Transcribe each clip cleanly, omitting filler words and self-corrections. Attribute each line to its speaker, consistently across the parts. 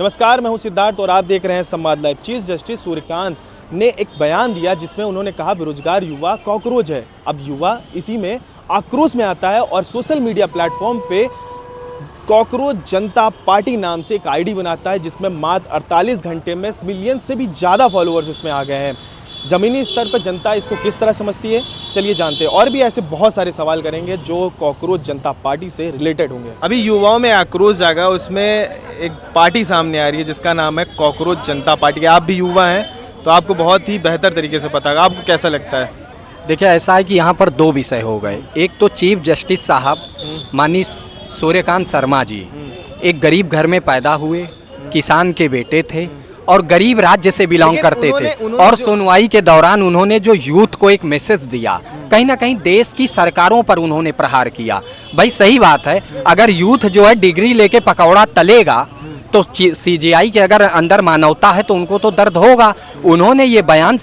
Speaker 1: नमस्कार, मैं हूं सिद्धार्थ और आप देख रहे हैं संवाद लाइव। चीफ जस्टिस सूर्यकांत ने एक बयान दिया जिसमें उन्होंने कहा बेरोजगार युवा कॉकरोच है। अब युवा इसी में आक्रोश में आता है और सोशल मीडिया प्लेटफॉर्म पे कॉकरोच जनता पार्टी नाम से एक आईडी बनाता है जिसमें मात्र 48 घंटे में मिलियन से भी ज़्यादा फॉलोअर्स उसमें आ गए हैं। ज़मीनी स्तर पर जनता इसको किस तरह समझती है, चलिए जानते हैं। और भी ऐसे बहुत सारे सवाल करेंगे जो कॉकरोच जनता पार्टी से रिलेटेड होंगे। अभी युवाओं में आक्रोश जागा, उसमें एक पार्टी सामने आ रही है जिसका नाम है कॉकरोच जनता पार्टी। आप भी युवा हैं तो आपको बहुत ही बेहतर तरीके से पता है, आपको कैसा लगता है?
Speaker 2: देखिए, ऐसा है कि यहाँ पर दो विषय हो गए। एक तो चीफ जस्टिस साहब माननीय सूर्यकांत शर्मा जी एक गरीब घर में पैदा हुए, किसान के बेटे थे और गरीब राज्य से बिलोंग करते थे और सुनवाई के दौरान उन्होंने जो यूथ को एक मैसेज दिया, कहीं ना कहीं देश की सरकारों पर उन्होंने प्रहार किया। भाई सही बात है, अगर यूथ जो है डिग्री लेके पकौड़ा तलेगा तो सीजीआई के अगर अंदर मानवता है तो उनको तो दर्द होगा। उन्होंने ये बयान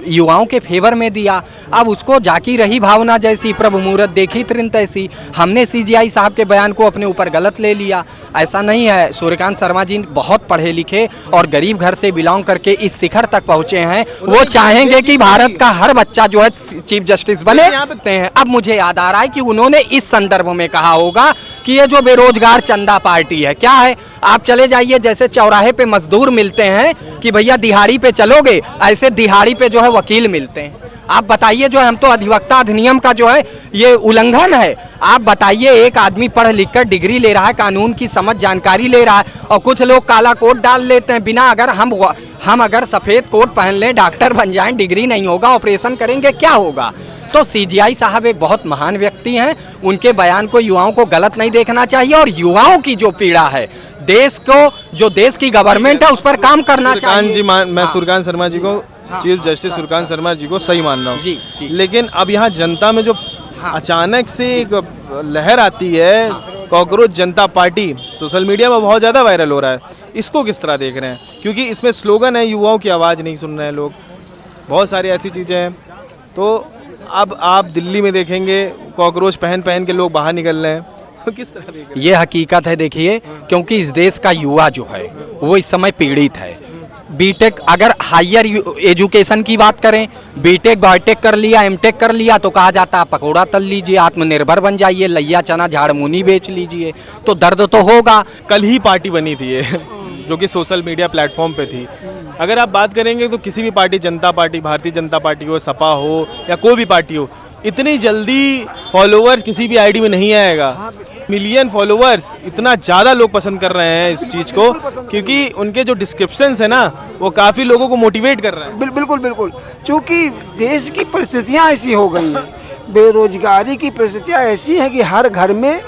Speaker 2: युवाओं के फेवर में दिया। अब उसको जाकी रही भावना जैसी, प्रभु मुहूर्त देखी तृण तैसी। हमने सीजीआई साहब के बयान को अपने ऊपर गलत ले लिया, ऐसा नहीं है। सूर्यकांत शर्मा जी बहुत पढ़े लिखे और गरीब घर से बिलोंग करके इस शिखर तक पहुंचे हैं। वो चाहेंगे कि भारत का हर बच्चा जो है चीफ जस्टिस बने हैं। अब मुझे याद आ रहा है कि उन्होंने इस संदर्भ में कहा होगा कि ये जो बेरोजगार चंदा पार्टी है, क्या है, आप चले जाइए जैसे चौराहे पे मजदूर मिलते हैं कि भैया दिहाड़ी पे चलोगे, ऐसे दिहाड़ी पे जो है वकील मिलते हैं। आप बताइए, जो है हम तो अधिवक्ता अधिनियम का जो है ये उल्लंघन है। आप बताइए, एक आदमी पढ़ लिख कर डिग्री ले रहा है, कानून की समझ जानकारी ले रहा है और कुछ लोग काला कोट डाल लेते हैं बिना, अगर हम अगर सफ़ेद कोट पहन लें, डॉक्टर बन जाएं, डिग्री नहीं होगा, ऑपरेशन करेंगे, क्या होगा? तो सीजीआई साहब एक बहुत महान व्यक्ति हैं, उनके बयान को युवाओं को गलत नहीं देखना चाहिए और युवाओं की जो पीड़ा है, देश को, जो देश की गवर्नमेंट है उस पर काम करना चाहिए।
Speaker 1: मैं सूर्यकांत शर्मा जी को, चीफ जस्टिस सूर्यकांत शर्मा जी को सही मान रहा हूँ जी। लेकिन अब यहाँ जनता में जो अचानक से एक लहर आती है, कॉकरोच जनता पार्टी सोशल मीडिया में बहुत ज़्यादा वायरल हो रहा है, इसको किस तरह देख रहे हैं? क्योंकि इसमें स्लोगन है युवाओं की आवाज़ नहीं सुन रहे हैं लोग, बहुत सारी ऐसी चीज़ें हैं। तो अब आप दिल्ली में देखेंगे कॉकरोच पहन के लोग बाहर निकल रहे हैं, तो किस तरह देख रहे हैं?
Speaker 2: ये हकीकत है। देखिए, क्योंकि इस देश का युवा जो है वो इस समय पीड़ित है। बीटेक, अगर हायर एजुकेशन की बात करें, बीटेक बायोटेक कर लिया, एमटेक कर लिया तो कहा जाता है पकौड़ा तल लीजिए, आत्मनिर्भर बन जाइए, लैया चना झाड़मूनी बेच लीजिए, तो दर्द तो होगा।
Speaker 1: कल ही पार्टी बनी थी ये जो कि सोशल मीडिया प्लेटफॉर्म पे थी। अगर आप बात करेंगे तो किसी भी पार्टी, जनता पार्टी, भारतीय जनता पार्टी हो, सपा हो या कोई भी पार्टी हो, इतनी जल्दी फॉलोअर्स किसी भी आईडी में नहीं आएगा। मिलियन फॉलोअर्स, इतना ज़्यादा लोग पसंद कर रहे हैं इस चीज़ को क्योंकि उनके जो डिस्क्रिप्शंस है ना वो काफ़ी लोगों को मोटिवेट कर रहे हैं।
Speaker 3: बिल्कुल, क्योंकि देश की परिस्थितियाँ ऐसी हो गई हैं, बेरोजगारी की परिस्थितियाँ ऐसी हैं कि हर घर में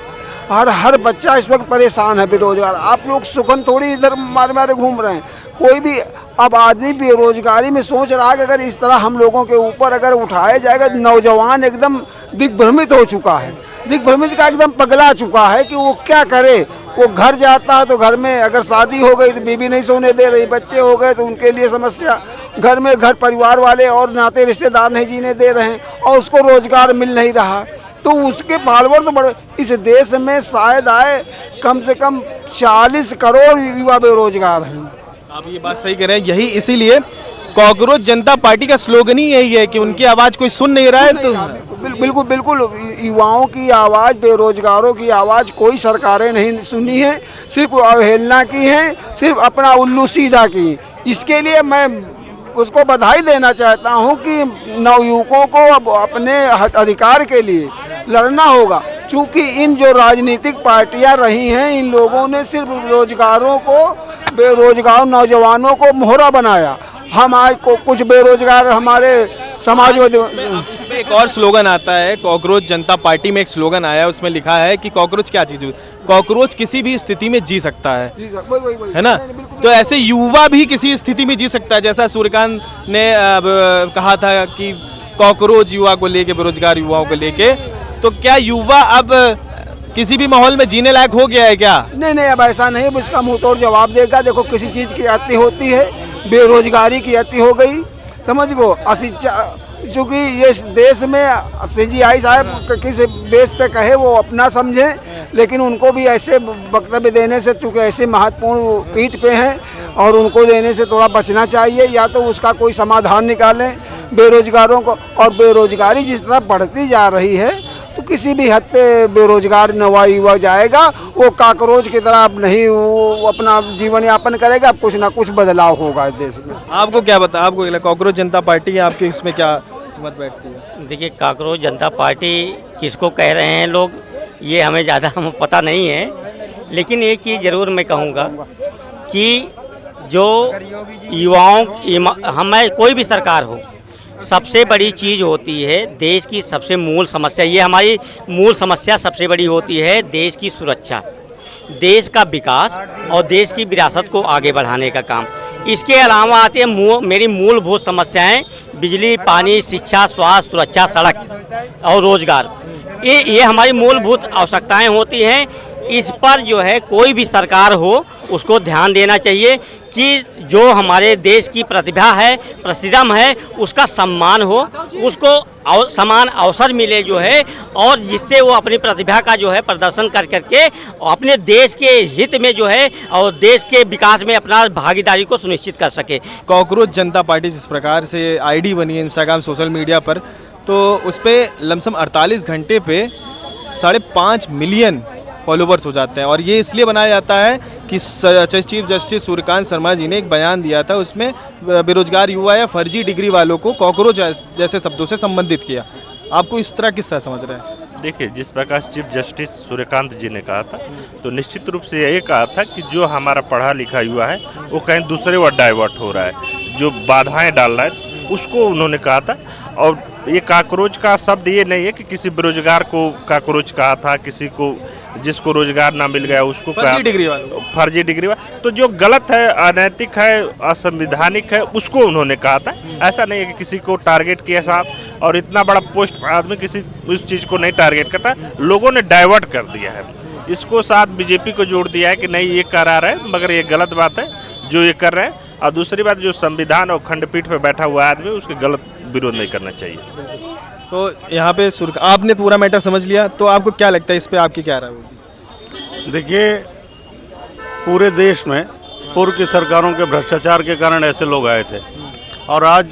Speaker 3: हर बच्चा इस वक्त परेशान है, बेरोजगार। आप लोग सुगन थोड़ी इधर मारे घूम रहे हैं, कोई भी अब आदमी बेरोजगारी में सोच रहा है कि अगर इस तरह हम लोगों के ऊपर अगर उठाया जाएगा, नौजवान एकदम दिग्भ्रमित हो चुका है, दिग्भ्रमित का एकदम पगला चुका है कि वो क्या करे। वो घर जाता है तो घर में अगर शादी हो गई तो बीवी नहीं सोने दे रही, बच्चे हो गए तो उनके लिए समस्या, घर परिवार वाले और नाते रिश्तेदार नहीं जीने दे रहे हैं और उसको रोजगार मिल नहीं रहा, तो उसके फॉलोअर तो बड़े। इस देश में शायद आए कम से कम 40 करोड़ युवा बेरोजगार हैं।
Speaker 1: आप ये बात सही कह रहे हैं, यही इसीलिए कॉकरोच जनता पार्टी का स्लोगन ही यही है कि उनकी आवाज़ कोई सुन नहीं रहा है। तो
Speaker 3: बिल्कुल युवाओं की आवाज़, बेरोजगारों की आवाज़ कोई सरकारें नहीं सुनी है, सिर्फ अवहेलना की है, सिर्फ अपना उल्लू सीधा की। इसके लिए मैं उसको बधाई देना चाहता हूं कि नवयुवकों को अब अपने अधिकार के लिए लड़ना होगा। चूँकि इन जो राजनीतिक पार्टियां रही हैं, इन लोगों ने सिर्फ रोजगारों को, बेरोजगार नौजवानों को मोहरा बनाया। हम आज को कुछ बेरोजगार हमारे समाजवादी।
Speaker 1: इसमें एक और स्लोगन आता है, कॉकरोच जनता पार्टी में एक स्लोगन आया, उसमें लिखा है कि कॉकरोच क्या चीज़ है, कॉकरोच किसी भी स्थिति में जी सकता है ना? तो ऐसे युवा भी किसी स्थिति में जी सकता है, जैसा सूर्यकांत ने कहा था कि कॉकरोच युवा को लेके, बेरोजगार युवाओं को लेके, तो क्या युवा अब किसी भी माहौल में जीने लायक हो गया है क्या?
Speaker 3: नहीं, अब ऐसा नहीं, इसका मुंह तोड़ जवाब देगा। देखो, किसी चीज़ की अति होती है, बेरोजगारी की अति हो गई, समझ गो, अशिक्षा, चूँकि ये देश में सीजीआई साहब किस बेस पे कहे वो अपना समझें, लेकिन उनको भी ऐसे वक्तव्य देने से, चूँकि ऐसे महत्वपूर्ण पीठ पे हैं और उनको देने से थोड़ा बचना चाहिए, या तो उसका कोई समाधान निकालें बेरोजगारों को। और बेरोजगारी जिस तरह बढ़ती जा रही है तो किसी भी हद पे बेरोजगार नवा युवा जाएगा, वो काकरोच की तरह अब नहीं वो अपना जीवन यापन करेगा, अब कुछ ना कुछ बदलाव होगा इस देश में।
Speaker 1: आपको क्या बता, आपको कांग्रेस जनता पार्टी है, आपके इसमें क्या मत बैठती है?
Speaker 4: देखिए, कांग्रेस जनता पार्टी किसको कह रहे हैं लोग, ये हमें ज़्यादा पता नहीं है, लेकिन एक चीज़ ज़रूर मैं कहूँगा कि जो युवाओं, हमें कोई भी सरकार हो, सबसे बड़ी चीज़ होती है देश की सबसे मूल समस्या, ये हमारी मूल समस्या सबसे बड़ी होती है देश की सुरक्षा, देश का विकास और देश की विरासत को आगे बढ़ाने का काम। इसके अलावा आती है मेरी मूलभूत समस्याएं, बिजली, पानी, शिक्षा, स्वास्थ्य, सुरक्षा, सड़क और रोजगार। ये हमारी मूलभूत आवश्यकताएं होती हैं। इस पर जो है कोई भी सरकार हो उसको ध्यान देना चाहिए कि जो हमारे देश की प्रतिभा है, परिश्रम है, उसका सम्मान हो, उसको समान अवसर मिले जो है, और जिससे वो अपनी प्रतिभा का जो है प्रदर्शन कर करके अपने देश के हित में जो है और देश के विकास में अपना भागीदारी को सुनिश्चित कर सके।
Speaker 1: कांग्रेस जनता पार्टी जिस प्रकार से आईडी बनी है इंस्टाग्राम सोशल मीडिया पर, तो उस पर लमसम 48 घंटे पे 5.5 मिलियन फॉलोवर्स हो जाते हैं। और ये इसलिए बनाया जाता है कि चीफ जस्टिस सूर्यकांत शर्मा जी ने एक बयान दिया था, उसमें बेरोजगार युवा या फर्जी डिग्री वालों को कॉकरोच जैसे शब्दों से संबंधित किया। आपको इस तरह किस तरह समझ रहे हैं?
Speaker 5: देखिए, जिस प्रकार चीफ जस्टिस सूर्यकांत जी ने कहा था, तो निश्चित रूप से ये कहा था कि जो हमारा पढ़ा लिखा युवा है वो कहीं दूसरे ओर डाइवर्ट हो रहा है, जो बाधाएं डाल रहा है, उसको उन्होंने कहा था। और ये काकरोच का शब्द ये नहीं है कि किसी बेरोजगार को काकरोच कहा था, किसी को जिसको रोजगार ना मिल गया उसको फर्जी डिग्री वाला, तो जो गलत है, अनैतिक है, असंवैधानिक है, उसको उन्होंने कहा था। ऐसा नहीं है कि किसी को टारगेट किया साहब, और इतना बड़ा पोस्ट आदमी किसी उस चीज़ को नहीं टारगेट करता, लोगों ने डाइवर्ट कर दिया है इसको, साथ बीजेपी को जोड़ दिया है कि नहीं ये करार है, मगर ये गलत बात है जो ये कर रहे हैं। और दूसरी बात, जो संविधान और खंडपीठ पर बैठा हुआ आदमी, उसके गलत विरोध नहीं करना चाहिए।
Speaker 1: तो यहाँ पे आपने पूरा मैटर समझ लिया, तो आपको क्या लगता है इस पे आपकी क्या राय होगी?
Speaker 6: देखिए, पूरे देश में पूर्व की सरकारों के भ्रष्टाचार के कारण ऐसे लोग आए थे और आज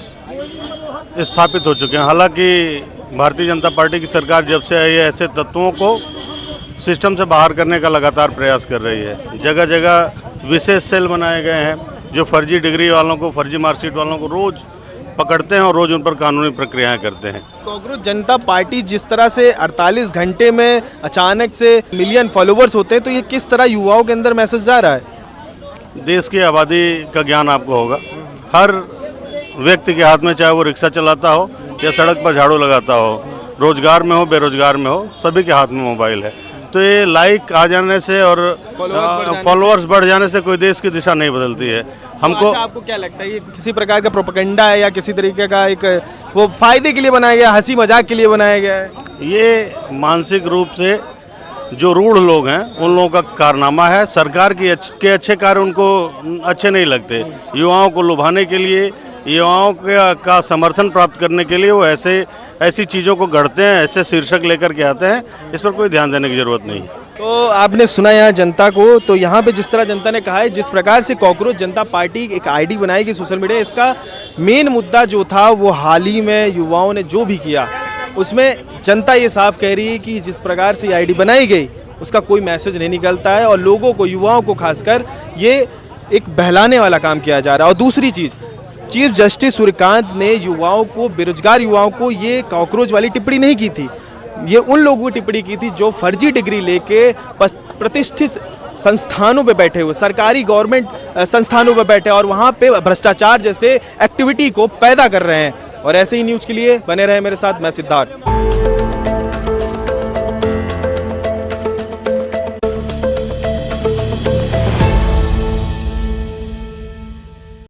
Speaker 6: स्थापित हो चुके हैं। हालांकि भारतीय जनता पार्टी की सरकार जब से आई है, ऐसे तत्वों को सिस्टम से बाहर करने का लगातार प्रयास कर रही है। जगह जगह विशेष सेल बनाए गए हैं जो फर्जी डिग्री वालों को, फर्जी मार्कशीट वालों को रोज़ पकड़ते हैं और रोज़ उन पर कानूनी प्रक्रियाएं करते हैं।
Speaker 1: कांग्रेस जनता पार्टी जिस तरह से 48 घंटे में अचानक से मिलियन फॉलोवर्स होते हैं, तो ये किस तरह युवाओं के अंदर मैसेज जा रहा है?
Speaker 6: देश की आबादी का ज्ञान आपको होगा। हर व्यक्ति के हाथ में, चाहे वो रिक्शा चलाता हो या सड़क पर झाड़ू लगाता हो, रोजगार में हो, बेरोजगार में हो, सभी के हाथ में मोबाइल है। तो ये लाइक आ जाने से और फॉलोअर्स बढ़ जाने से कोई देश की दिशा नहीं बदलती है। हमको
Speaker 1: तो आपको क्या लगता है, ये किसी प्रकार का प्रोपेगेंडा है या किसी तरीके का एक वो फायदे के लिए बनाया गया, हंसी मजाक के लिए बनाया गया है?
Speaker 6: ये मानसिक रूप से जो रूढ़ लोग हैं उन लोगों का कारनामा है। सरकार के अच्छे कार्य उनको अच्छे नहीं लगते। युवाओं को लुभाने के लिए, युवाओं का समर्थन प्राप्त करने के लिए वो ऐसी चीज़ों को गढ़ते हैं, ऐसे शीर्षक लेकर के आते हैं। इस पर कोई ध्यान देने की ज़रूरत नहीं है।
Speaker 1: तो आपने सुना यहाँ जनता को, तो यहाँ पे जिस तरह जनता ने कहा है, जिस प्रकार से कांग्रेस जनता पार्टी एक आईडी बनाएगी सोशल मीडिया, इसका मेन मुद्दा जो था वो हाल ही में युवाओं ने जो भी किया, उसमें जनता ये साफ कह रही है कि जिस प्रकार से आईडी बनाई गई उसका कोई मैसेज नहीं निकलता है और लोगों को, युवाओं को खासकर ये एक बहलाने वाला काम किया जा रहा है। और दूसरी चीज़, चीफ जस्टिस सूर्यकांत ने युवाओं को, बेरोजगार युवाओं को ये कॉकरोच वाली टिप्पणी नहीं की थी, ये उन लोगों की टिप्पणी की थी जो फर्जी डिग्री लेके प्रतिष्ठित संस्थानों पे बैठे हुए, सरकारी गवर्नमेंट संस्थानों पे बैठे और वहाँ पे भ्रष्टाचार जैसे एक्टिविटी को पैदा कर रहे हैं। और ऐसे ही न्यूज़ के लिए बने रहे मेरे साथ, मैं सिद्धार्थ।